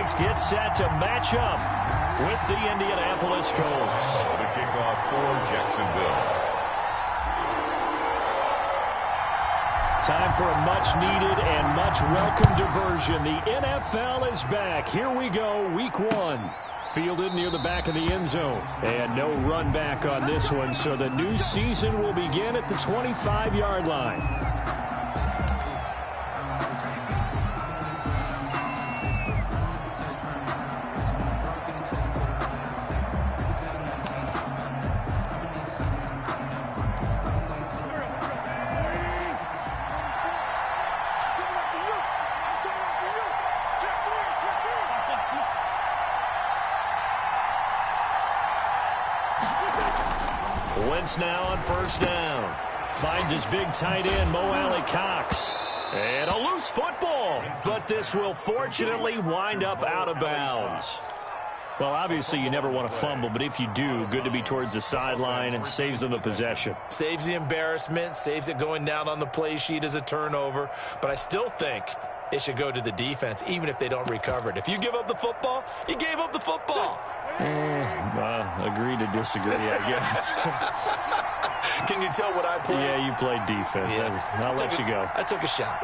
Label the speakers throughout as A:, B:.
A: sides get set to match up with the Indianapolis Colts.
B: The kickoff for Jacksonville.
A: Time for a much-needed and much-welcome diversion. The NFL is back. Here we go, Week 1. Fielded near the back of the end zone. And no run back on this one, so the new season will begin at the 25-yard line. Wentz now on first down. Finds his big tight end, Mo Alley-Cox. And a loose football. But this will fortunately wind up out of bounds. Well, obviously you never want to fumble, but if you do, good to be towards the sideline and saves them the possession.
C: Saves the embarrassment, saves it going down on the play sheet as a turnover. But I still think it should go to the defense, even if they don't recover it. If you give up the football, you gave up the football.
A: Agree to disagree, I guess.
C: Can you tell what I played?
A: Yeah, you played defense. Yeah. I'll let you go.
C: I took a shot.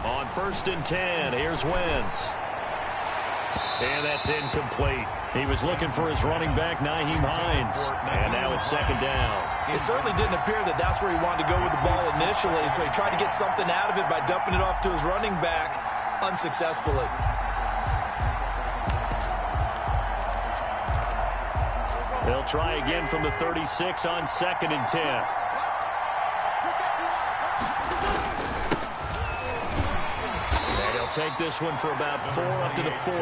A: On 1st and 10, here's Wentz. And that's incomplete. He was looking for his running back, Nyheim Hines. And now it's 2nd down.
C: It certainly didn't appear that that's where he wanted to go with the ball initially, so he tried to get something out of it by dumping it off to his running back unsuccessfully.
A: They'll try again from the 36 on 2nd and 10. Take this one for about 4 up to the 40.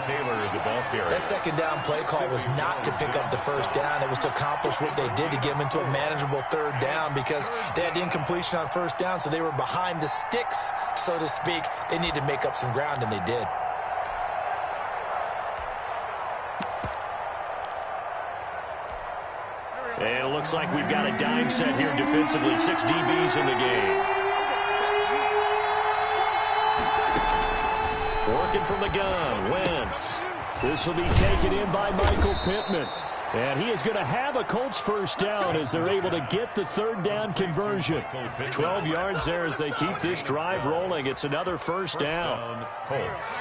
B: Taylor, the ball carrier.
C: That 2nd down play call was not to pick up the 1st down. It was to accomplish what they did to get them into a manageable 3rd down because they had incompletion on 1st down, so they were behind the sticks, so to speak. They needed to make up some ground, and they did.
A: And it looks like we've got a dime set here defensively. 6 DBs in the game. Working from the gun, Wentz. This will be taken in by Michael Pittman. And he is going to have a Colts 1st down as they're able to get the 3rd down conversion. 12 yards there as they keep this drive rolling. It's another 1st down.
B: Colts.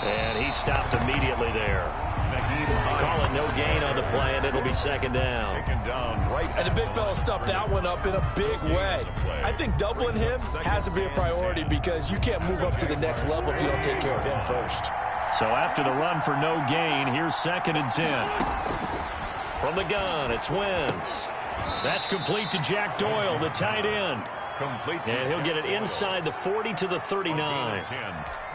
A: And he stopped immediately there. Calling no gain on the play, and it'll be 2nd down.
C: And the big fella stuffed that one up in a big way. I think doubling him has to be a priority because you can't move up to the next level if you don't take care of him first.
A: So after the run for no gain, here's 2nd and 10. From the gun, it's Wentz. That's complete to Jack Doyle, the tight end. And he'll get it inside the 40 to the 39.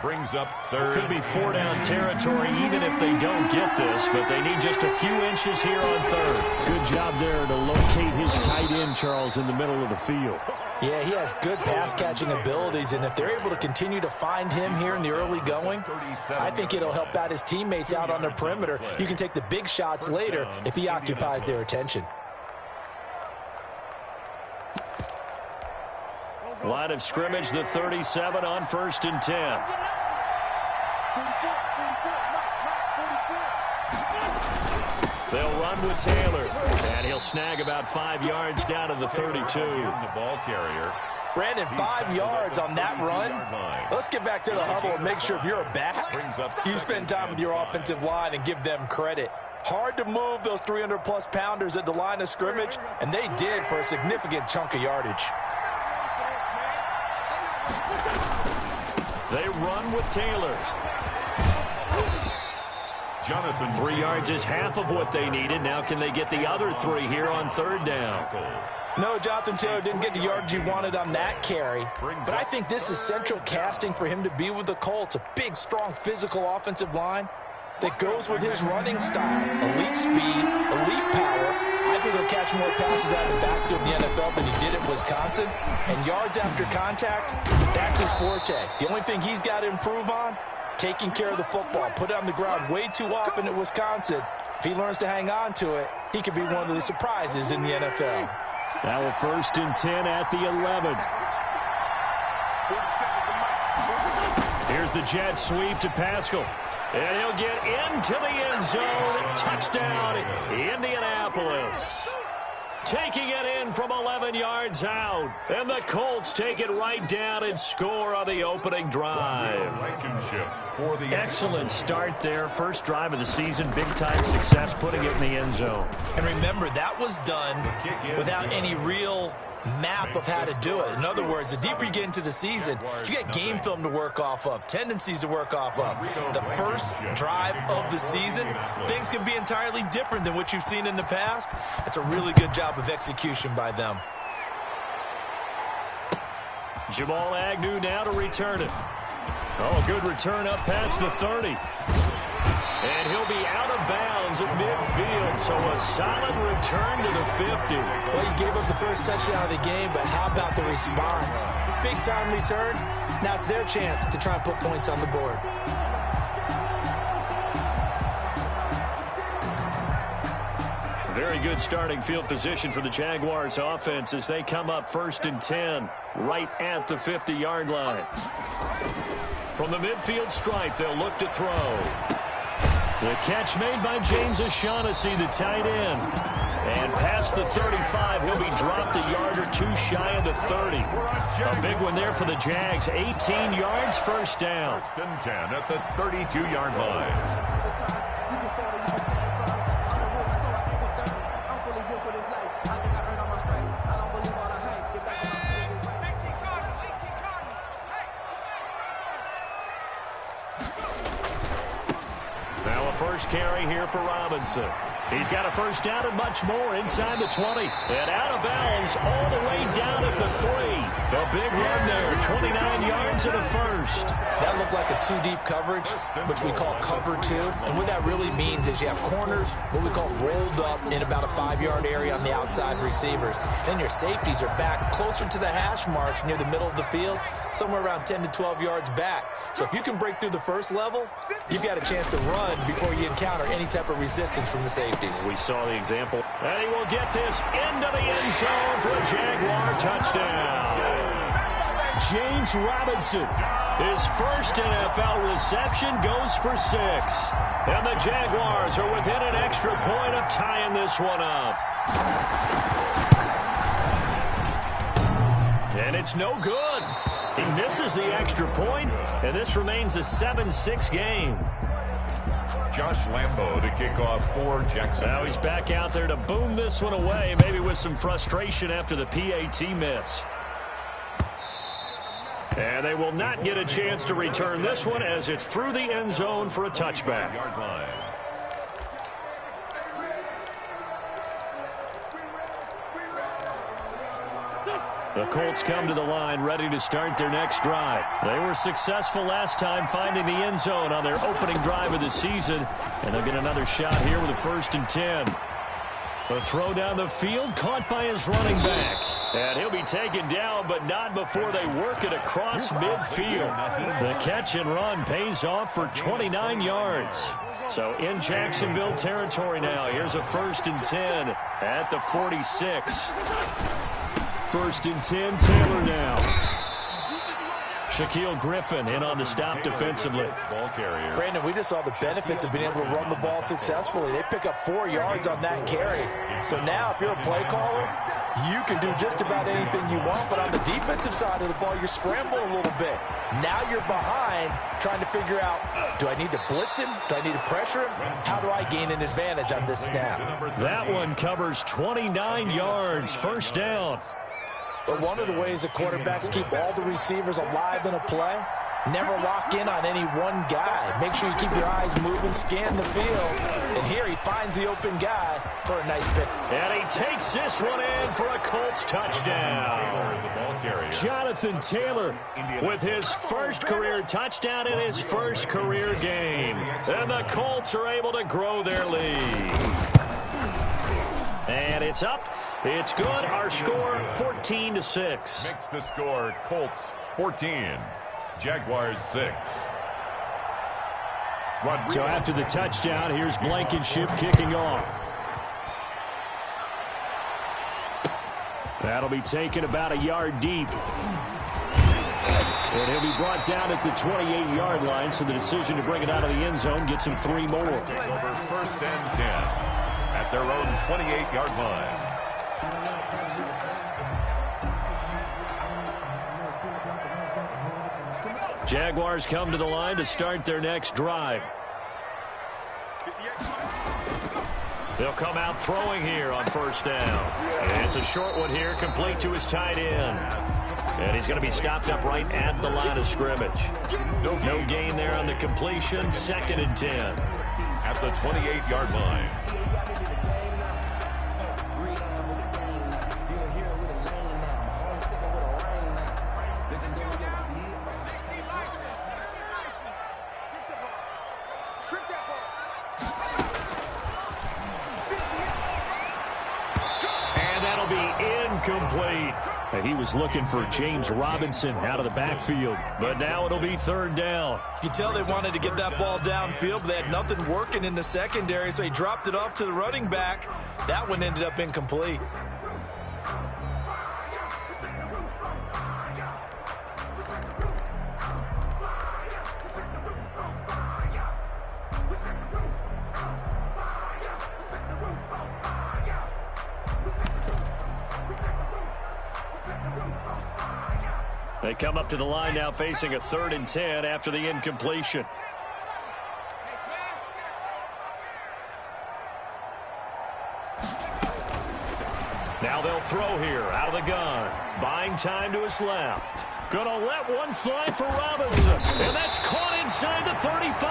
B: Brings up 3rd.
A: Could be 4-down territory even if they don't get this, but they need just a few inches here on 3rd. Good job there to locate his tight end, Charles, in the middle of the field.
C: Yeah, he has good pass-catching abilities, and if they're able to continue to find him here in the early going, I think it'll help out his teammates out on the perimeter. You can take the big shots later if he occupies their attention.
A: Line of scrimmage, the 37 on 1st and 10. They'll run with Taylor, and he'll snag about 5 yards down to the 32.
B: The ball carrier.
C: Brandon, 5 yards on that run. Let's get back to the huddle and make sure if you're a back, you spend time with your offensive line and give them credit. Hard to move those 300-plus pounders at the line of scrimmage, and they did for a significant chunk of yardage.
A: They run with Taylor.
B: Jonathan
A: 3 yards is half of what they needed. Now can they get the other 3 here on 3rd down?
C: No, Jonathan Taylor didn't get the yardage he wanted on that carry. But I think this is central casting for him to be with the Colts. A big, strong, physical offensive line that goes with his running style. Elite speed, elite power. I likely to catch more passes out of the backfield in the NFL than he did at Wisconsin. And yards after contact, that's his forte. The only thing he's got to improve on, taking care of the football. Put it on the ground way too often at Wisconsin. If he learns to hang on to it, he could be one of the surprises in the NFL.
A: Now a 1st and 10 at the 11. Here's the jet sweep to Pascal. And he'll get into the end zone. Touchdown, Indianapolis. Taking it in from 11 yards out. And the Colts take it right down and score on the opening drive. Excellent start there. First drive of the season. Big-time success putting it in the end zone.
C: And remember, that was done without any real map of how to do it. In other words, the deeper you get into the season, you get game film to work off of, tendencies to work off of. The first drive of the season, things can be entirely different than what you've seen in the past. It's a really good job of execution by them.
A: Jamal Agnew now to return it. Oh, good return up past the 30. And he'll be out of bounds at midfield, so a solid return to the 50.
C: Well, he gave up the first touchdown of the game, but how about the response? Big-time return. Now it's their chance to try and put points on the board.
A: Very good starting field position for the Jaguars offense as they come up 1st and 10 right at the 50-yard line. From the midfield stripe, they'll look to throw. The catch made by James O'Shaughnessy, the tight end. And past the 35, he'll be dropped a yard or two shy of the 30. A big one there for the Jags. 18 yards, first down.
B: 1st and 10 at the 32-yard line.
A: First carry here for Robinson. He's got a first down and much more inside the 20. And out of bounds all the way down at the 3. A big run there, 29 yards and a first.
C: That looked like a two-deep coverage, which we call cover two. And what that really means is you have corners, what we call rolled up in about a 5-yard area on the outside receivers. Then your safeties are back closer to the hash marks near the middle of the field, somewhere around 10 to 12 yards back. So if you can break through the first level, you've got a chance to run before you encounter any type of resistance from the safeties.
A: We saw the example. And he will get this into the end zone for a Jaguar touchdown. James Robinson, his first NFL reception, goes for 6. And the Jaguars are within an extra point of tying this one up. And it's no good. He misses the extra point, and this remains a 7-6 game.
B: Josh Lambo to kick off for Jackson.
A: Now he's back out there to boom this one away, maybe with some frustration after the PAT miss. And they will not get a chance to return this one as it's through the end zone for a touchback. The Colts come to the line ready to start their next drive. They were successful last time finding the end zone on their opening drive of the season. And they'll get another shot here with a 1st and 10. A throw down the field caught by his running back. And he'll be taken down, but not before they work it across midfield. The catch and run pays off for 29 yards. So in Jacksonville territory now. Here's a 1st and 10 at the 46. 1st and 10, Taylor now. Shaquille Griffin in on the stop defensively.
B: Ball carrier.
C: Brandon, we just saw the benefits of being able to run the ball successfully. They pick up 4 yards on that carry. So now if you're a play caller, you can do just about anything you want. But on the defensive side of the ball, you're scrambling a little bit. Now you're behind trying to figure out, do I need to blitz him? Do I need to pressure him? How do I gain an advantage on this snap?
A: That one covers 29 yards. First down.
C: But one of the ways the quarterbacks keep all the receivers alive in a play, never lock in on any one guy. Make sure you keep your eyes moving, scan the field. And here he finds the open guy for a nice pick.
A: And he takes this one in for a Colts touchdown. Jonathan Taylor with his first career touchdown in his first career game. And the Colts are able to grow their lead. And it's up. It's good. Our score, 14-6.
B: Makes the score Colts 14, Jaguars 6.
A: So after the touchdown, here's Blankenship kicking off. That'll be taken about a yard deep. And he'll be brought down at the 28-yard line, so the decision to bring it out of the end zone gets him 3 more.
B: Over 1st and 10 at their own 28-yard line.
A: Jaguars come to the line to start their next drive. They'll come out throwing here on 1st down. And it's a short one here, complete to his tight end. And he's going to be stopped up right at the line of scrimmage. No gain there on the completion. 2nd and 10.
B: At the 28-yard line.
A: Incomplete. And he was looking for James Robinson out of the backfield. But now it'll be 3rd down.
C: You can tell they wanted to get that ball downfield, but they had nothing working in the secondary, so he dropped it off to the running back. That one ended up incomplete.
A: They come up to the line now facing a 3rd and 10 after the incompletion. Now they'll throw here out of the gun. Buying time to his left. Gonna let one fly for Robinson. And that's caught inside the 35.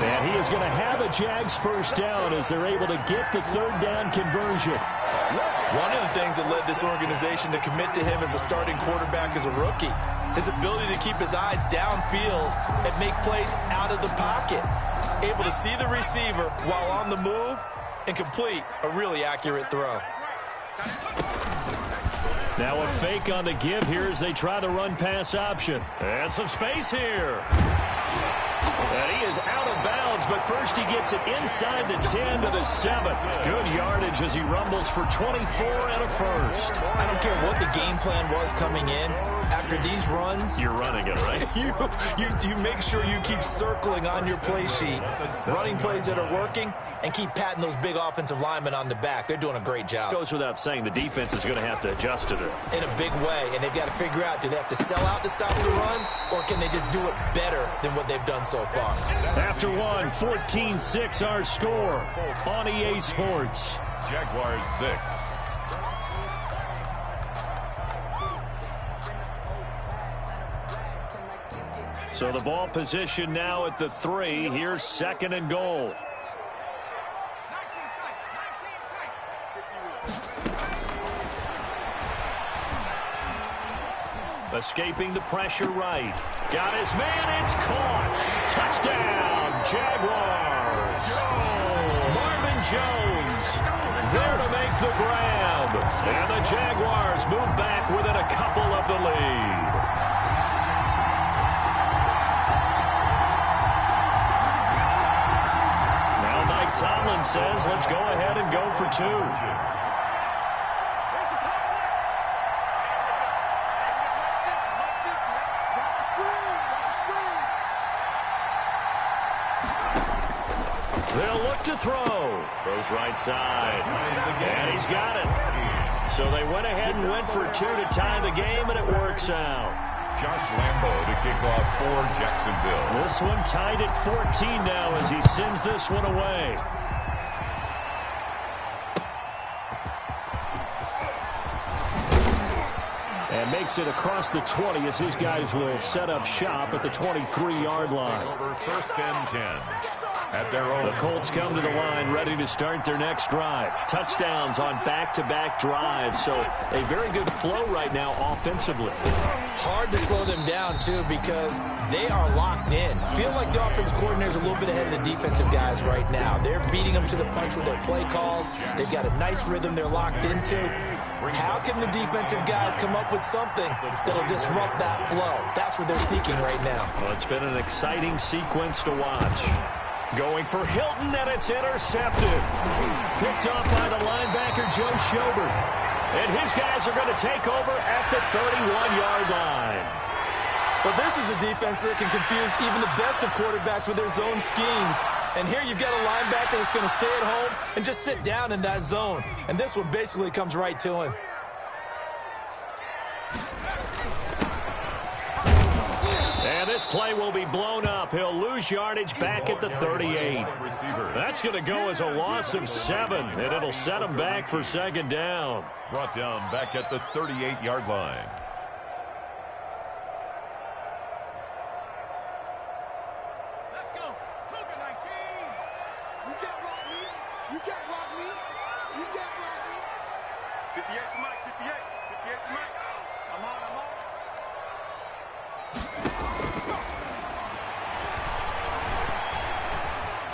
A: And he is going to have a Jags 1st down as they're able to get the 3rd down conversion.
C: One of the things that led this organization to commit to him as a starting quarterback as a rookie, his ability to keep his eyes downfield and make plays out of the pocket. Able to see the receiver while on the move and complete a really accurate throw.
A: Now a fake on the give here as they try the run-pass option. And some space here. And he is out of bounds, but first he gets it inside the 10 to the 7. Good yardage as he rumbles for 24 and a first.
C: I don't care what the game plan was coming in. After these runs,
A: you're running it, right?
C: you make sure you keep circling on your play sheet, running plays that are working, and keep patting those big offensive linemen on the back. They're doing a great job.
A: Goes without saying the defense is going to have to adjust to it.
C: In a big way, and they've got to figure out, do they have to sell out to stop the run, or can they just do it better than what they've done so far?
A: After one, 14-6 our score on EA Sports.
B: Jaguars 6.
A: So the ball position now at the 3. Here's 2nd and goal. Escaping the pressure right. Got his man. It's caught. Touchdown, Jaguars. Marvin Jones there to make the grab. And the Jaguars move back within a couple of the lead. Now Mike Tomlin says, let's go ahead and go for 2. They'll look to throw. Throws right side. And he's got it. So they went ahead and went for 2 to tie the game, and it works out.
B: Josh Lambo to kick off for Jacksonville.
A: This one tied at 14 now as he sends this one away. And makes it across the 20 as his guys will set up shop at the 23-yard line.
B: Over 1st and 10. At their own.
A: The Colts come to the line ready to start their next drive. Touchdowns on back-to-back drives, so a very good flow right now offensively.
C: Hard to slow them down, too, because they are locked in. Feel like the offense coordinator's a little bit ahead of the defensive guys right now. They're beating them to the punch with their play calls. They've got a nice rhythm they're locked into. How can the defensive guys come up with something that'll disrupt that flow? That's what they're seeking right now.
A: Well, it's been an exciting sequence to watch. Going for Hilton, and it's intercepted. Picked off by the linebacker, Joe Schobert. And his guys are going to take over at the 31-yard line.
C: Well, this is a defense that can confuse even the best of quarterbacks with their zone schemes. And here you've got a linebacker that's going to stay at home and just sit down in that zone. And this one basically comes right to him.
A: And this play will be blown up. He'll lose yardage back at the 38. That's going to go as a loss of 7, and it'll set him back for 2nd down.
B: Brought down back at the 38-yard line.
D: Let's go. Cougar 19. You can't block me. You can't block me. You can't block me. 58 to Mike. 58. 58 to Mike. I'm on.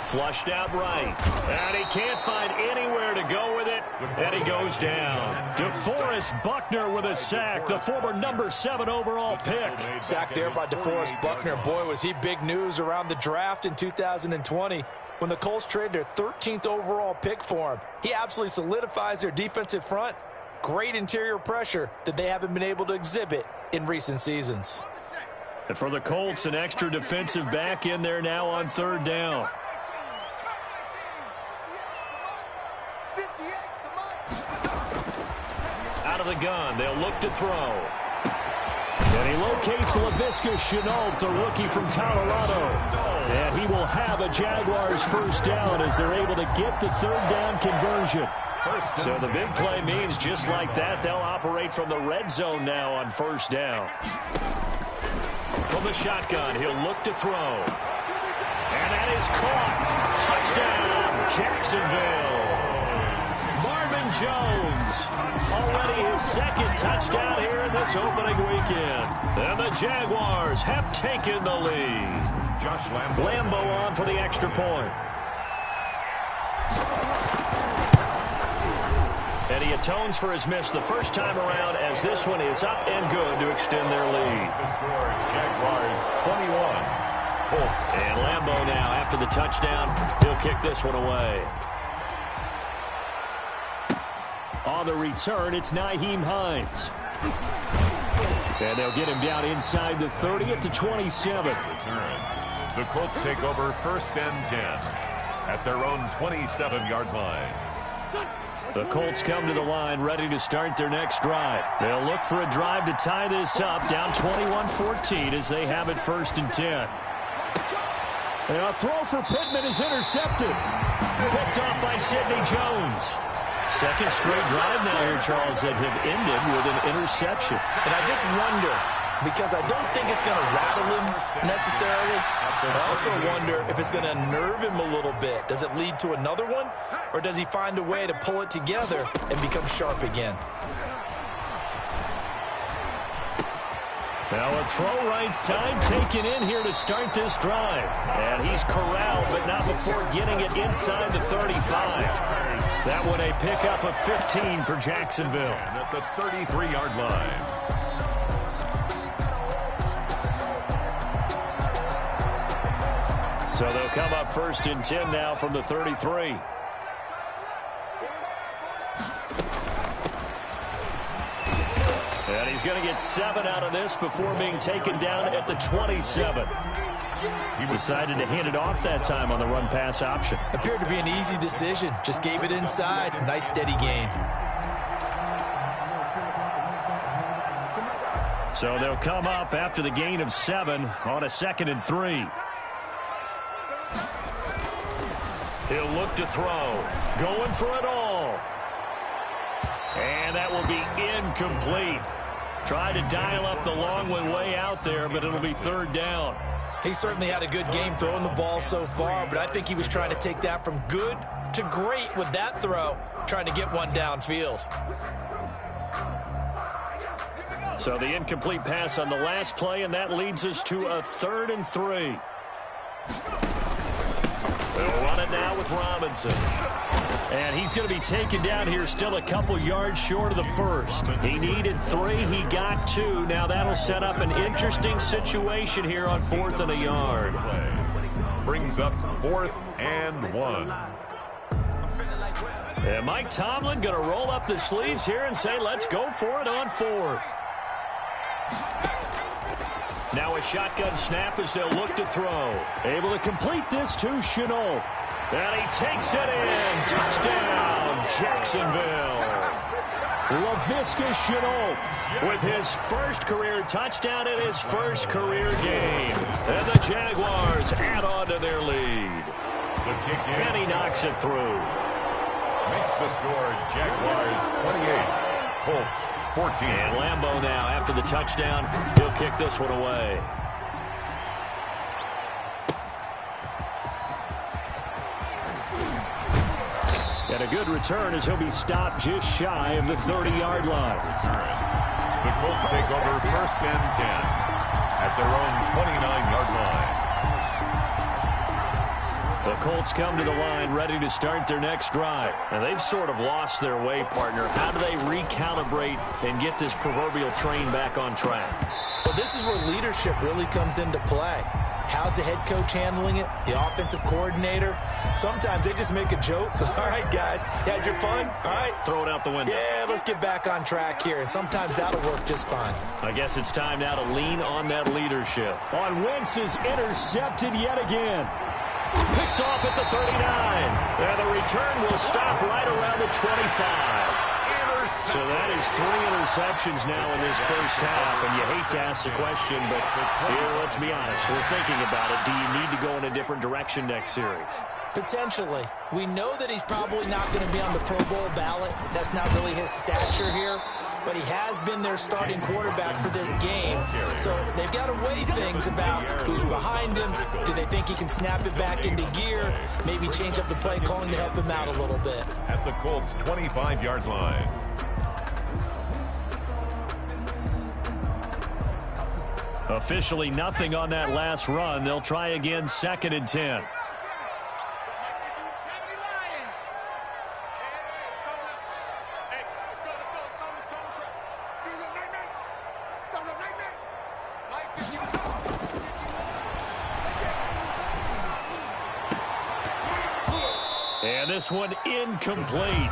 A: Flushed out right. And he can't find anywhere to go with it. And he goes down. DeForest Buckner with a sack, the former number 7 overall pick.
C: Sacked there by DeForest Buckner. Boy, was he big news around the draft in 2020 when the Colts traded their 13th overall pick for him. He absolutely solidifies their defensive front. Great interior pressure that they haven't been able to exhibit in recent seasons.
A: And for the Colts, an extra defensive back in there now on 3rd down. Out of the gun, they'll look to throw. And he locates Laviska Shenault, the rookie from Colorado. And he will have a Jaguars 1st down as they're able to get the 3rd down conversion. So the big play means just like that, they'll operate from the red zone now on 1st down. From the shotgun, he'll look to throw. And that is caught. Touchdown, Jacksonville. Marvin Jones, already his 2nd touchdown here in this opening weekend. And the Jaguars have taken the lead.
B: Josh Lambo
A: on for the extra point. And he atones for his miss the first time around as this one is up and good to extend their lead.
B: The score, Jaguars 21. Colts.
A: And Lambo now, after the touchdown, he'll kick this one away. On the return, it's Nyheim Hines. And they'll get him down inside the 30 at the 27.
B: Return. The Colts take over 1st and 10 at their own 27-yard line.
A: The Colts come to the line ready to start their next drive. They'll look for a drive to tie this up, down 21-14 as they have it 1st and 10. And a throw for Pittman is intercepted. Picked off by Sidney Jones. 2nd straight drive now here, Charles, that have ended with an interception.
C: And I just wonder, because I don't think it's going to rattle him necessarily, but I also wonder if it's going to unnerve him a little bit. Does it lead to another one, or does he find a way to pull it together and become sharp again?
A: Now a throw right side taken in here to start this drive. And he's corralled, but not before getting it inside the 35. That one a pickup of 15 for Jacksonville.
B: At the 33-yard line.
A: So they'll come up 1st and 10 now from the 33. And he's going to get 7 out of this before being taken down at the 27. He decided to hand it off that time on the run-pass option.
C: Appeared to be an easy decision. Just gave it inside. Nice, steady gain.
A: So they'll come up after the gain of 7 on a 2nd and 3. He'll look to throw. Going for it all. And that will be incomplete. Tried to dial up the long way out there, but it'll be third down.
C: He certainly had a good game throwing the ball so far, but I think he was trying to take that from good to great with that throw, trying to get one downfield.
A: So the incomplete pass on the last play, and that leads us to a 3rd and 3. They'll run it now with Robinson. And he's going to be taken down here still a couple yards short of the first. He needed 3. He got 2. Now that'll set up an interesting situation here on 4th and a yard.
B: Brings up 4th and 1.
A: And Mike Tomlin going to roll up the sleeves here and say, let's go for it on 4th. Now a shotgun snap as they'll look to throw. Able to complete this to Chenault. And he takes it in. Touchdown, Jacksonville. Laviska Chenault with his first career touchdown in his first career game. And the Jaguars add on to their lead.
B: The kick in.
A: And he knocks it through.
B: Makes the score Jaguars 28, Colts 14.
A: And Lambeau now, after the touchdown, he'll kick this one away. And a good return as he'll be stopped just shy of the 30-yard line.
B: The Colts take over 1st and 10 at their own 29-yard line.
A: The Colts come to the line ready to start their next drive. And they've sort of lost their way, partner. How do they recalibrate and get this proverbial train back on track?
C: Well, this is where leadership really comes into play. How's the head coach handling it? The offensive coordinator? Sometimes they just make a joke. All right, guys, you had your fun? All right.
A: Throw it out the window.
C: Yeah, let's get back on track here. And sometimes that'll work just fine.
A: I guess it's time now to lean on that leadership. On Wentz is intercepted yet again. Picked off at the 39. And the return will stop right around the 25. So that is 3 interceptions now in this first half. And you hate to ask the question, but here, let's be honest. We're thinking about it. Do you need to go in a different direction next series?
C: Potentially. We know that he's probably not going to be on the Pro Bowl ballot. That's not really his stature here. But he has been their starting quarterback for this game. So they've got to weigh things about who's behind him. Do they think he can snap it back into gear? Maybe change up the play calling to help him out a little bit.
B: At the Colts' 25-yard line.
A: Officially nothing on that last run. They'll try again 2nd and 10. And this one incomplete.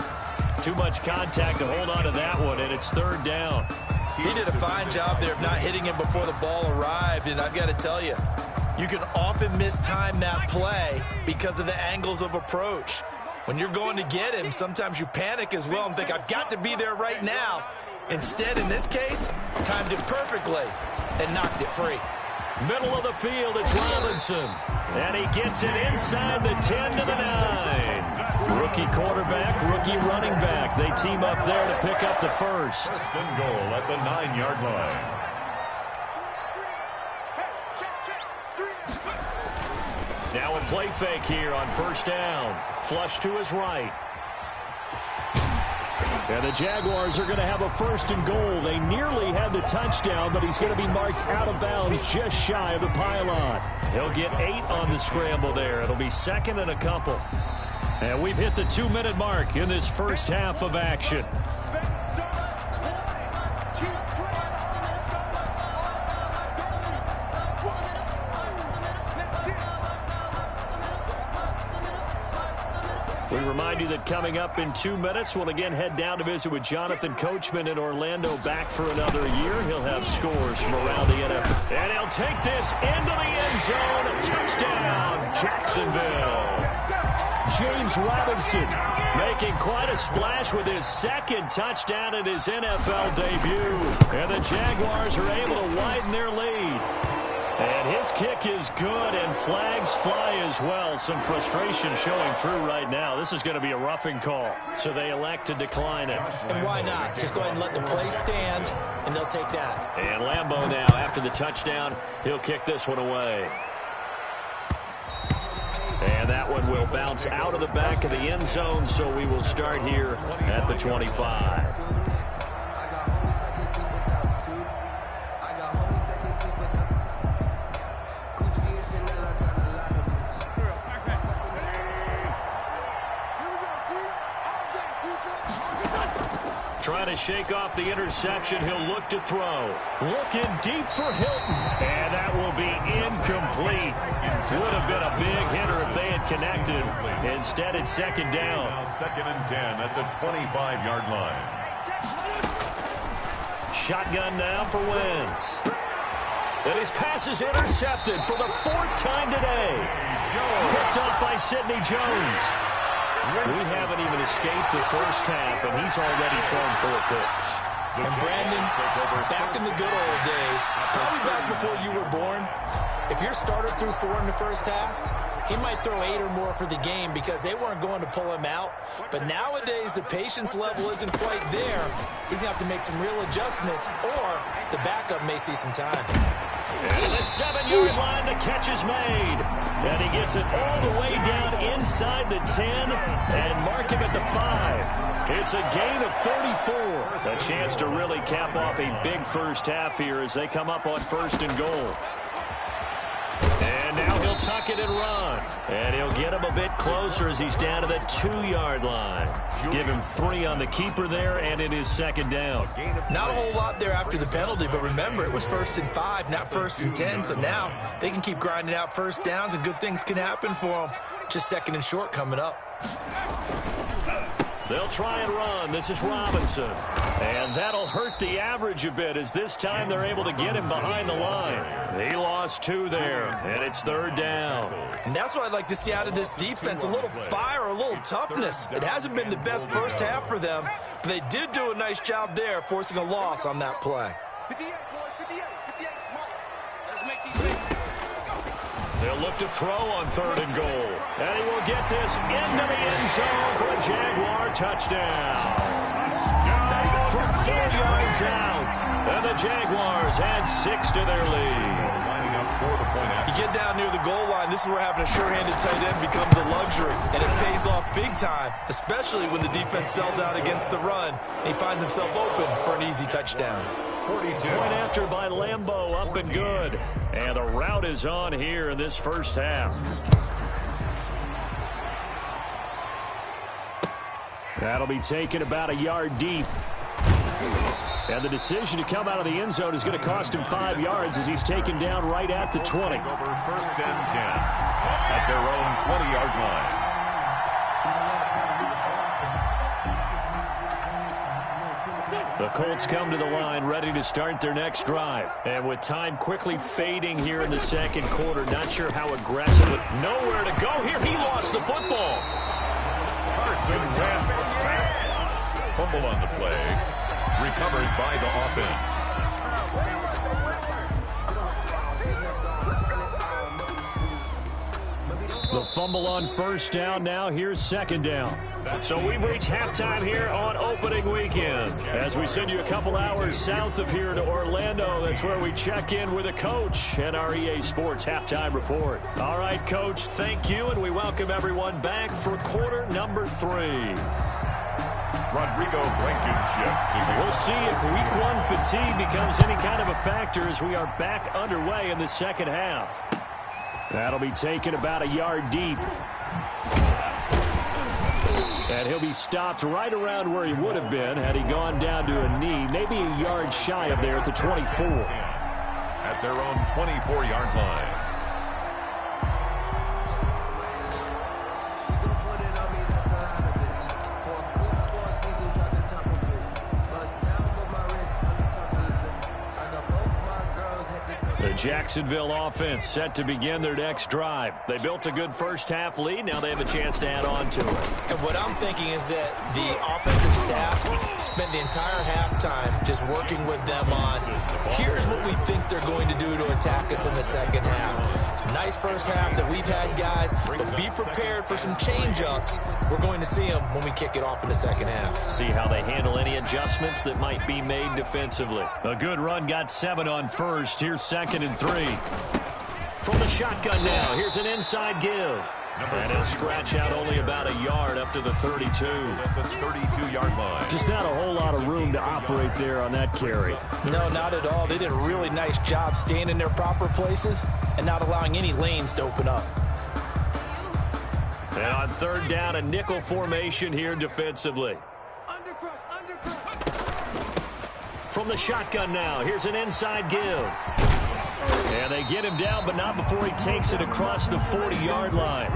A: Too much contact to hold on to that one, and it's 3rd down.
C: He did a fine job there of not hitting him before the ball arrived, and I've got to tell you, you can often mistime that play because of the angles of approach. When you're going to get him, sometimes you panic as well and think, I've got to be there right now. Instead, in this case, timed it perfectly and knocked it free.
A: Middle of the field, it's Robinson. And he gets it inside the 10 to the 9. Rookie quarterback, rookie running back. They team up there to pick up the first.
B: 1st and goal at the 9-yard line.
A: Now a play fake here on 1st down. Flush to his right. And the Jaguars are going to have a 1st and goal. They nearly had the touchdown, but he's going to be marked out of bounds just shy of the pylon. He'll get 8 on the scramble there. It'll be 2nd and a couple. And we've hit the 2-minute mark in this first half of action. We remind you that coming up in 2 minutes, we'll again head down to visit with Jonathan Coachman in Orlando, back for another year. He'll have scores from around the NFL. And he'll take this into the end zone. Touchdown, Jacksonville. James Robinson making quite a splash with his 2nd touchdown in his NFL debut. And the Jaguars are able to widen their lead. And his This kick is good, and flags fly as well. Some frustration showing through right now. This is going to be a roughing call, so they elect to decline it.
C: And why not? Just go ahead and let the play stand, and they'll take that.
A: And Lambeau now, after the touchdown, he'll kick this one away. And that one will bounce out of the back of the end zone, so we will start here at the 25. Trying to shake off the interception. He'll look to throw. Looking deep for Hilton. And that will be incomplete. Would have been a big hitter if they had connected. Instead, it's second down.
B: Now 2nd and 10 at the 25-yard line.
A: Shotgun now for Wentz. And his pass is intercepted for the 4th time today. Picked off by Sidney Jones. We haven't even escaped the first half, and he's already thrown 4 picks.
C: And Brandon, back in the good old days, probably back before you were born, if your starter threw 4 in the first half, he might throw 8 or more for the game because they weren't going to pull him out. But nowadays, the patience level isn't quite there. He's going to have to make some real adjustments, or the backup may see some time.
A: And the 7-yard line, the catch is made. And he gets it all the way down inside the 10 and mark him at the 5. It's a gain of 34. A chance to really cap off a big first half here as they come up on 1st and goal. And now he'll tuck it and run. And he'll get him a bit closer as he's down to the 2-yard line. Give him 3 on the keeper there, and it is 2nd down.
C: Not a whole lot there after the penalty, but remember, it was 1st and 5, not 1st and 10. So now they can keep grinding out first downs, and good things can happen for them. Just 2nd and short coming up.
A: They'll try and run. This is Robinson. And that'll hurt the average a bit as this time they're able to get him behind the line. He lost 2 there, and it's 3rd down.
C: And that's what I'd like to see out of this defense, a little fire, a little toughness. It hasn't been the best first half for them, but they did do a nice job there, forcing a loss on that play.
D: 58, boys, 58, 58. Come on. Let's make these things.
A: They'll look to throw on 3rd and goal. And he will get this into the end zone for a Jaguar touchdown. From 4 yards out. And the Jaguars add 6 to their lead.
C: You get down near the goal line, this is where having a sure-handed tight end becomes a luxury. And it pays off big time, especially when the defense sells out against the run. And he finds himself open for an easy touchdown.
B: 42.
A: Point after by Lambeau, up and good. And the route is on here in this first half. That'll be taken about a yard deep. And the decision to come out of the end zone is going to cost him 5 yards as he's taken down right at the 20.
B: Over 1st and 10 at their own 20-yard line.
A: The Colts come to the line ready to start their next drive. And with time quickly fading here in the 2nd quarter, not sure how aggressive, with nowhere to go here. He lost the football.
B: Carson Wentz sacked. Fumble on the play. Recovered by the offense.
A: The fumble on 1st down. Now here's 2nd down. So we've reached halftime here on opening weekend. As we send you a couple hours south of here to Orlando, that's where we check in with a coach and our EA Sports halftime report. All right, Coach, thank you, and we welcome everyone back for quarter number 3.
B: Rodrigo Blankenship.
A: We'll see if week 1 fatigue becomes any kind of a factor as we are back underway in the 2nd half. That'll be taken about a yard deep. And he'll be stopped right around where he would have been had he gone down to a knee, maybe a yard shy of there at the 24.
B: At their own 24-yard line.
A: Jacksonville offense set to begin their next drive. They built a good first-half lead. Now they have a chance to add on to it.
C: And what I'm thinking is that the offensive staff spent the entire halftime just working with them on, here's what we think they're going to do to attack us in the second half. Nice first half that we've had, guys, but be prepared for some change-ups. We're going to see them when we kick it off in the second half.
A: See how they handle any adjustments that might be made defensively. A good run got 7 on first. Here's 2nd and 3. From the shotgun now, here's an inside give. And he'll scratch out only about a yard up to the 32.
B: At the 32-yard line.
A: Just not a whole lot of room to operate there on that carry.
C: No, not at all. They did a really nice job staying in their proper places and not allowing any lanes to open up.
A: And on 3rd down, a nickel formation here defensively. From the shotgun now, here's an inside give. And they get him down, but not before he takes it across the 40-yard line.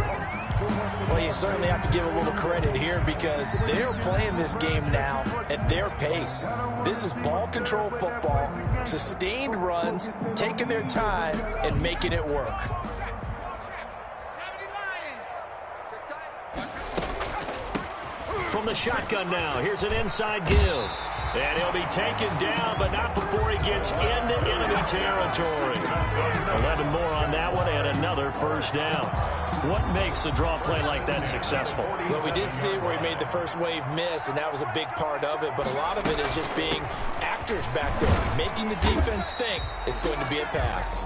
C: Well, you certainly have to give a little credit here because they're playing this game now at their pace. This is ball control football, sustained runs, taking their time, and making it work.
A: From the shotgun now, here's an inside give. And he'll be taken down, but not before he gets into enemy territory. 11 more on that one, and another first down. What makes a draw play like that successful?
C: Well, we did see it where he made the first wave miss, and that was a big part of it. But a lot of it is just being actors back there, making the defense think it's going to be a pass.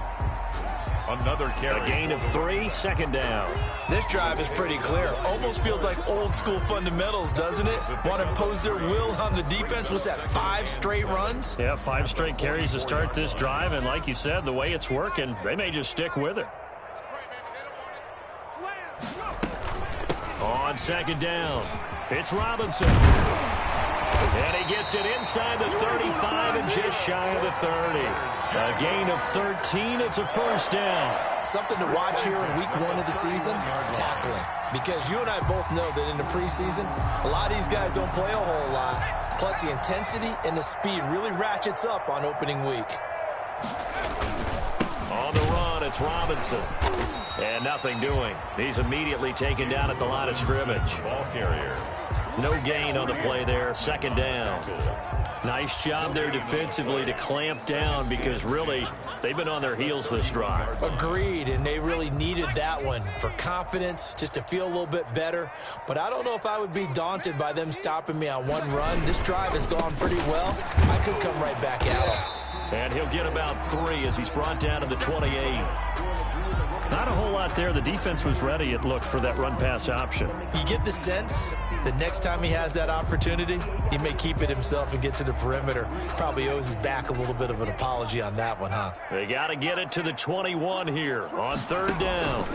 B: Another carry.
A: A gain of 3, 2nd down.
C: This drive is pretty clear. Almost feels like old school fundamentals, doesn't it? Want to impose their will on the defense. Was that 5 straight runs?
A: Yeah, 5 straight carries to start this drive. And like you said, the way it's working, they may just stick with it. On 2nd down, it's Robinson. And he gets it inside the 35 and just shy of the 30. A gain of 13. It's a first down.
C: Something to watch here in week 1 of the season, tackling. Because you and I both know that in the preseason, a lot of these guys don't play a whole lot. Plus, the intensity and the speed really ratchets up on opening week.
A: On the run, it's Robinson. And nothing doing. He's immediately taken down at the line of scrimmage.
B: Ball carrier.
A: No gain on the play there. 2nd down. Nice job there defensively to clamp down because really they've been on their heels this drive.
C: Agreed, and they really needed that one for confidence, just to feel a little bit better. But I don't know if I would be daunted by them stopping me on one run. This drive has gone pretty well. I could come right back at them.
A: And he'll get about 3 as he's brought down to the 28. Not a whole lot there. The defense was ready, it looked, for that run-pass option.
C: You get the sense that next time he has that opportunity, he may keep it himself and get to the perimeter. Probably owes his back a little bit of an apology on that one, huh?
A: They got to get it to the 21 here on 3rd down.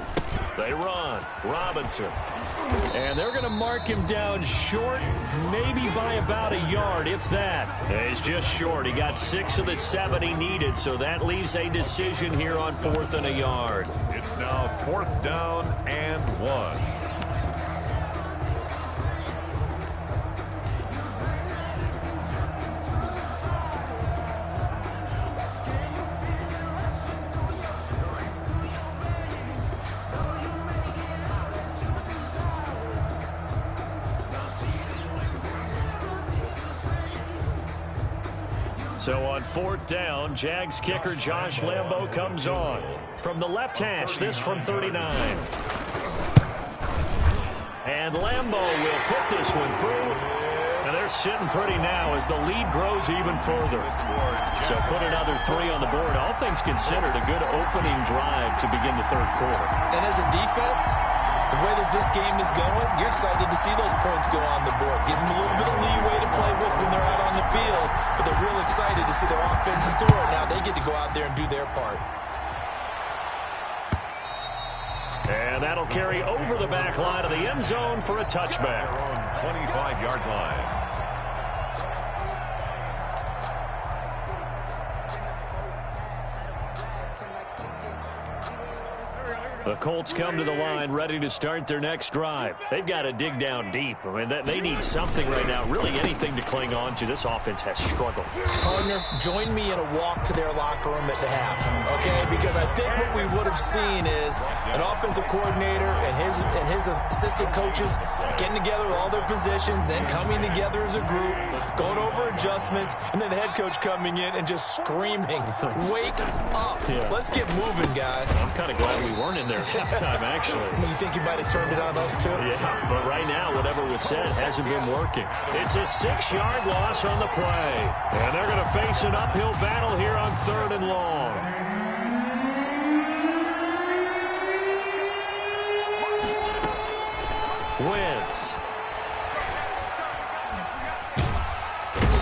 A: They run. Robinson. And they're going to mark him down short, maybe by about a yard, if that. He's just short. He got 6 of the 7 he needed, so that leaves a decision here on 4th and a yard.
B: It's now 4th down and 1.
A: So on 4th down, Jags kicker Josh Lambo comes on. From the left hash, this from 39. And Lambo will put this one through. And they're sitting pretty now as the lead grows even further. So put another 3 on the board. All things considered, a good opening drive to begin the 3rd quarter.
C: And as a defense, the way that this game is going, you're excited to see those points go on the board. Gives them a little bit of leeway to play with when they're out on the field, but they're real excited to see their offense score. Now they get to go out there and do their part.
A: And that'll carry over the back line of the end zone for a touchback.
B: 25-yard line.
A: The Colts come to the line ready to start their next drive. They've got to dig down deep. I mean, they need something right now, really anything to cling on to. This offense has struggled.
C: Partner, join me in a walk to their locker room at the half, okay? Because I think what we would have seen is an offensive coordinator and his assistant coaches getting together with all their positions, then coming together as a group, going over adjustments, and then the head coach coming in and just screaming, wake up.
A: Yeah.
C: Let's get moving, guys.
A: I'm kind of glad we weren't in there at halftime, actually.
C: You think you might have turned it on us, too?
A: Yeah, but right now, whatever was said hasn't been working. It's a 6-yard loss on the play. And they're going to face an uphill battle here on 3rd and long. Wentz.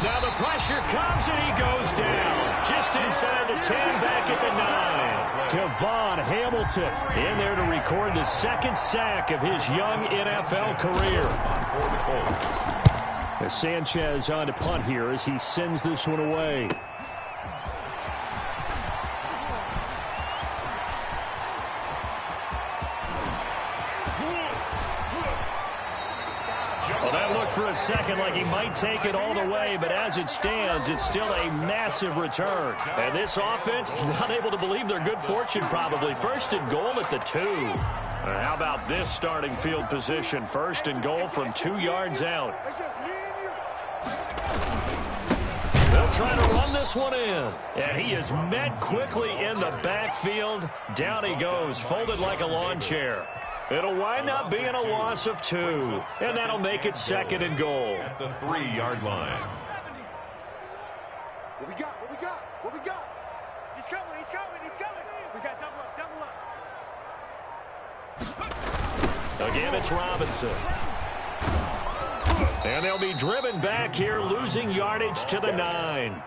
A: Now the pressure comes and he goes down. Just inside the 10, back at the 9. Devon Hamilton in there to record the 2nd sack of his young NFL career. As Sanchez on to punt here as he sends this one away. Well, that looked for a second like he might take it all the way, but as it stands, it's still a massive return. And this offense, not able to believe their good fortune probably. 1st and goal at the 2. How about this starting field position? 1st and goal from 2 yards out. They'll try to run this one in. And he is met quickly in the backfield. Down he goes, folded like a lawn chair. It'll wind up being a loss of 2, and that'll make it 2nd and goal.
B: At the 3-yard line.
D: What we got? What we got? What we got? He's coming. He's coming. He's coming. We got double up. Double up.
A: Again, it's Robinson. And they'll be driven back here, losing yardage to the 9.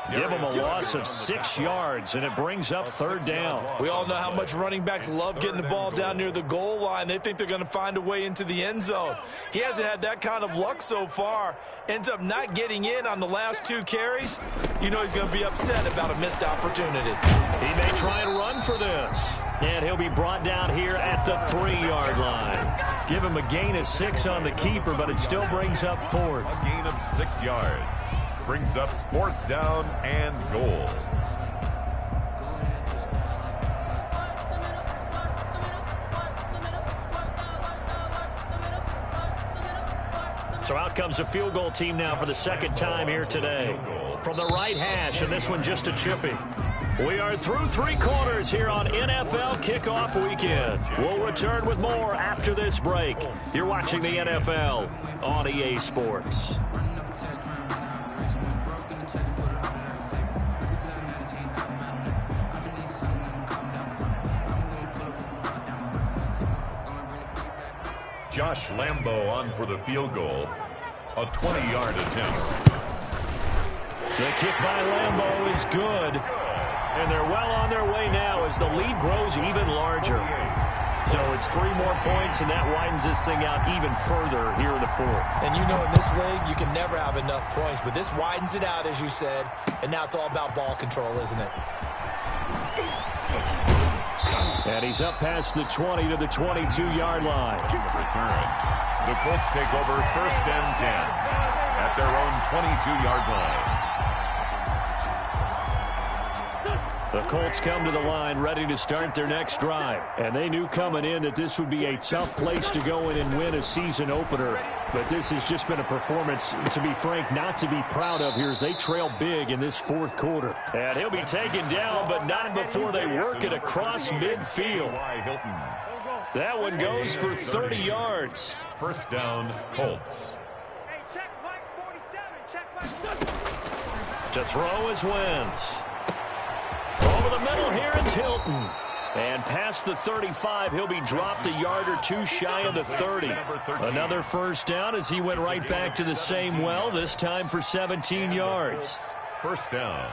A: Give them a loss of 6 yards, and it brings up 3rd down.
C: We all know how much running backs love getting the ball down near the goal line. They think they're going to find a way into the end zone. He hasn't had that kind of luck so far. Ends up not getting in on the last 2 carries. You know he's going to be upset about a missed opportunity.
A: He may try and run for this. And he'll be brought down here at the 3-yard line. Give him a gain of 6 on the keeper, but it still brings up 4th.
B: A gain of 6 yards. Brings up 4th down and goal.
A: So out comes the field goal team now for the 2nd time here today. From the right hash, and this one just a chippy. We are through 3 quarters here on NFL Kickoff Weekend. We'll return with more after this break. You're watching the NFL on EA Sports.
B: Josh Lambo on for the field goal. A 20-yard attempt.
A: The kick by Lambo is good. And they're well on their way now as the lead grows even larger. So it's 3 more points, and that widens this thing out even further here in the 4th.
C: And you know in this league, you can never have enough points. But this widens it out, as you said. And now it's all about ball control, isn't it?
A: And he's up past the 20 to the 22-yard line.
B: Return. The Colts take over 1st and 10 at their own 22-yard line.
A: The Colts come to the line ready to start their next drive. And they knew coming in that this would be a tough place to go in and win a season opener. But this has just been a performance, to be frank, not to be proud of here as they trail big in this 4th quarter. And he'll be taken down, but not before they work it across midfield. That one goes for 30 yards.
B: 1st down, Colts.
D: Hey, check Mike 47. Check Mike.
A: To throw is Wentz. Over the middle here, it's Hilton. And past the 35, he'll be dropped a yard or 2 shy of the 30. Another 1st down as he went right back to the same well, this time for 17 yards.
B: 1st down.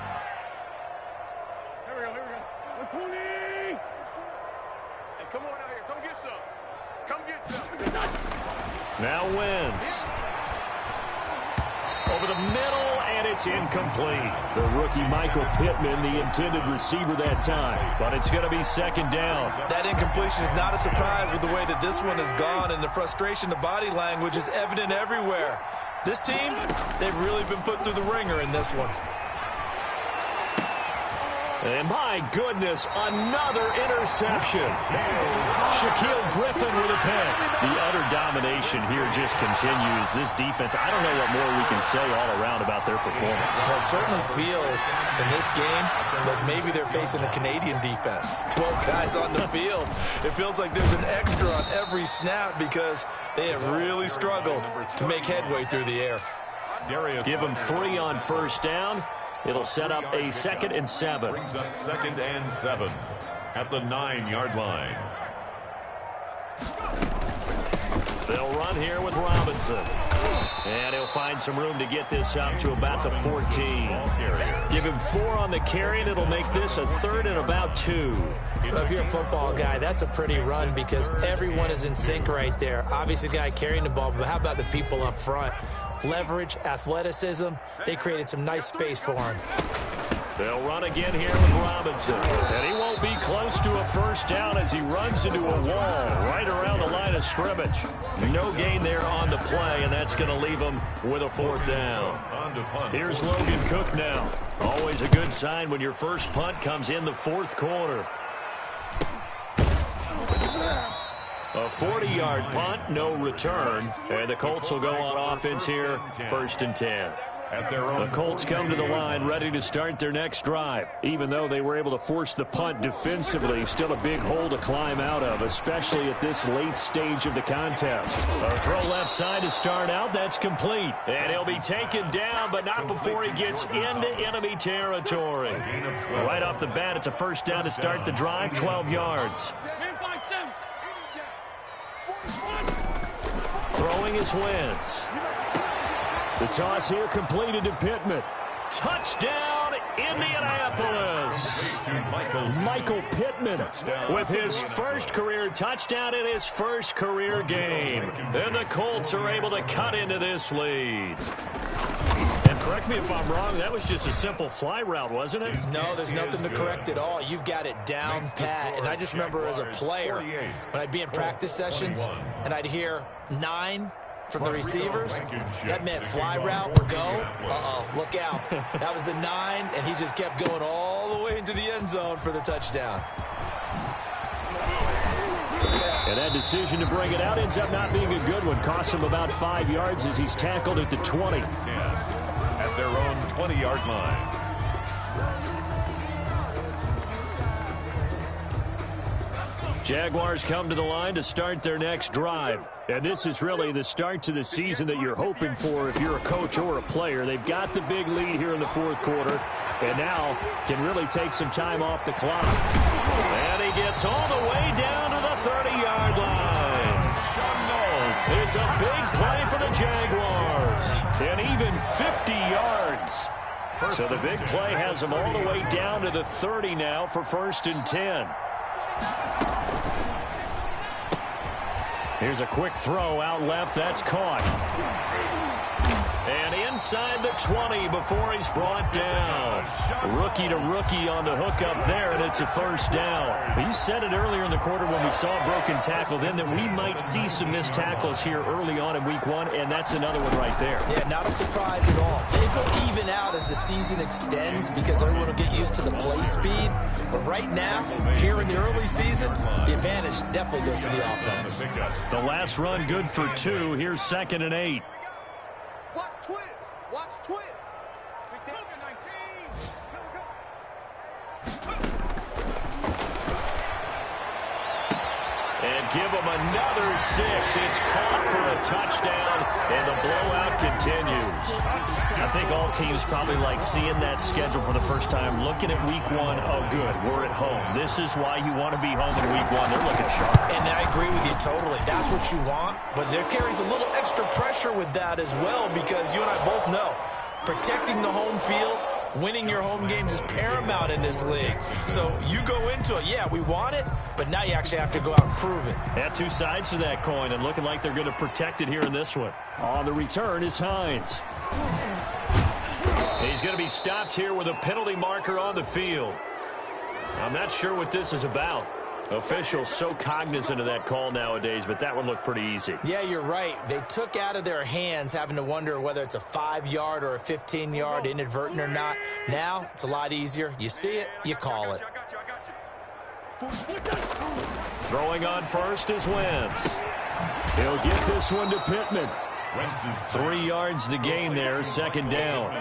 D: Here we go. 120. Hey, come on out here. Come get some. Come get some.
A: Now Wentz. Over the middle, and and it's incomplete. The rookie Michael Pittman, the intended receiver that time. But it's going to be second down.
C: That incompletion is not a surprise with the way that this one has gone, and the frustration, the body language is evident everywhere. This team, they've really been put through the ringer in this one.
A: And my goodness, another interception. Shaquille Griffin with a pick. The utter domination here just continues. This defense, I don't know what more we can say all around about their performance.
C: Well, it certainly feels in this game like maybe they're facing a Canadian defense. 12 guys on the field. It feels like there's an extra on every snap because they have really struggled to make headway through the air.
A: Give them 3 on first down. It'll set up a 2nd and 7.
B: Brings up 2nd and 7 at the 9-yard line.
A: They'll run here with Robinson. And he'll find some room to get this up to about the 14. Give him 4 on the carry, and it'll make this a 3rd and about 2.
C: If you're a football guy, that's a pretty run because everyone is in sync right there. Obviously, the guy carrying the ball, but how about the people up front? Leverage, athleticism, they created some nice space for him.
A: They'll run again here with Robinson. And he won't be close to a first down as he runs into a wall right around the line of scrimmage. No gain there on the play, and that's going to leave him with a 4th down. Here's Logan Cook now. Always a good sign when your first punt comes in the 4th quarter. A 40-yard punt, no return. And the Colts will go on offense here, 1st and 10. The Colts come to the line ready to start their next drive. Even though they were able to force the punt defensively, still a big hole to climb out of, especially at this late stage of the contest. A throw left side to start out. That's complete. And he'll be taken down, but not before he gets into enemy territory. Right off the bat, it's a first down to start the drive, 12 yards. Throwing is Wentz. The toss here completed to Pittman. Touchdown, Indianapolis. Michael Pittman with his first career touchdown in his first career game. And the Colts are able to cut into this lead. And correct me if I'm wrong, that was just a simple fly route, wasn't it?
C: No, there's nothing to correct at all. You've got it down pat. And I just remember as a player, when I'd be in practice sessions and I'd hear 9 from the receivers, that meant fly route or go. Uh-oh, look out. That was the 9, and he just kept going all the way into the end zone for the touchdown.
A: And that decision to bring it out ends up not being a good one. Costs him about 5 yards as he's tackled at the 20.
B: At their own 20-yard line.
A: Jaguars come to the line to start their next drive. And this is really the start to the season that you're hoping for if you're a coach or a player. They've got the big lead here in the 4th quarter, and now can really take some time off the clock. And he gets all the way down to the 30-yard line. It's a big play for the Jaguars. And even 50 yards. So the big play has them all the way down to the 30 now for 1st and 10. Here's a quick throw out left. That's caught. And inside the 20 before he's brought down. Rookie to rookie on the hook up there, and it's a first down. You said it earlier in the quarter when we saw a broken tackle then that we might see some missed tackles here early on in week 1, and that's another one right there.
C: Yeah, not a surprise at all. They will even out as the season extends because everyone will get used to the play speed. But right now, here in the early season, the advantage definitely goes to the offense.
A: The last run good for 2. Here's 2nd and 8.
D: Watch twins. Watch twins.
A: And give them another 6. It's caught for a touchdown, and the blowout continues. I think all teams probably like seeing that schedule for the first time, looking at week 1. Oh, good, we're at home. This is why you want to be home in week 1. They're looking sharp.
C: And I agree with you totally. That's what you want, but there carries a little extra pressure with that as well because you and I both know protecting the home field, winning your home games is paramount in this league. So you go into it, yeah, we want it, but now you actually have to go out and prove it.
A: Yeah, 2 sides to that coin, and looking like they're going to protect it here in this one. On the return is Hines. He's going to be stopped here with a penalty marker on the field. I'm not sure what this is about. Officials so cognizant of that call nowadays, but that one looked pretty easy.
C: Yeah, you're right. They took out of their hands having to wonder whether it's a 5-yard or a 15-yard, inadvertent or not. Now, it's a lot easier. You see it, you call it.
A: Throwing on first is Wentz. He'll get this one to Pittman. 3 yards the gain there, second down.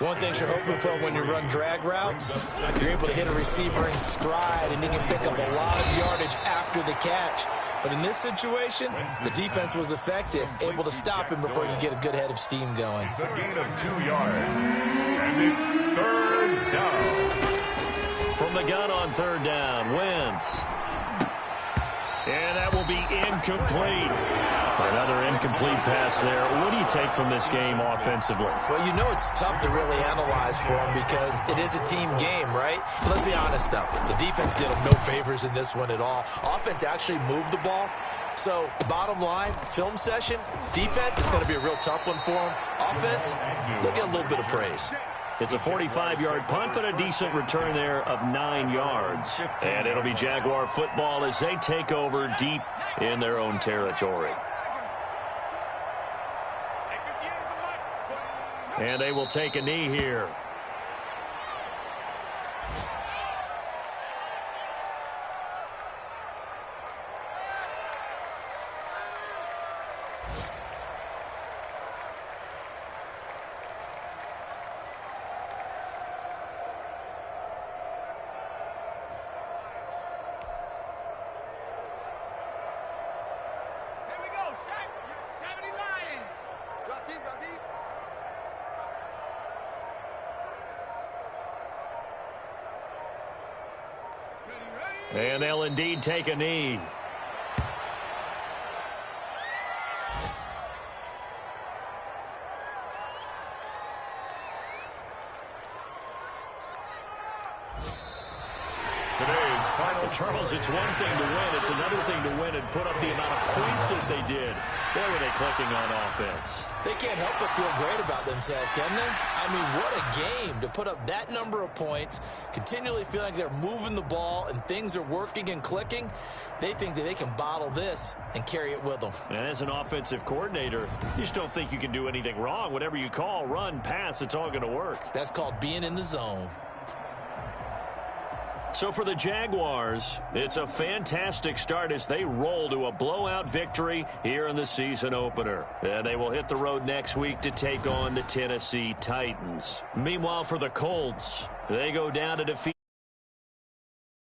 C: One thing you're hoping for when you run drag routes, you're able to hit a receiver in stride, and he can pick up a lot of yardage after the catch. But in this situation, the defense was effective, able to stop him before you get a good head of steam going.
B: It's a gain of 2 yards, and it's third down.
A: From the gun on third down, Wentz. And that will be incomplete. Another incomplete pass there. What do you take from this game offensively?
C: Well, you know it's tough to really analyze for them because it is a team game, right? But let's be honest, though. The defense did them no favors in this one at all. Offense actually moved the ball. So, bottom line, film session, defense is going to be a real tough one for them. Offense, they'll get a little bit of praise.
A: It's a 45-yard punt, but a decent return there of 9 yards. And it'll be Jaguar football as they take over deep in their own territory. And they will take a knee here. And they'll indeed take a knee. Charles, it's one thing to win. It's another thing to win and put up the amount of points that they did. Boy, were they clicking on offense.
C: They can't help but feel great about themselves, can they? I mean, what a game to put up that number of points, continually feel like they're moving the ball and things are working and clicking. They think that they can bottle this and carry it with them.
A: And as an offensive coordinator, you just don't think you can do anything wrong. Whatever you call, run, pass, it's all going to work.
C: That's called being in the zone.
A: So for the Jaguars, it's a fantastic start as they roll to a blowout victory here in the season opener. And they will hit the road next week to take on the Tennessee Titans. Meanwhile, for the Colts, they go down to defeat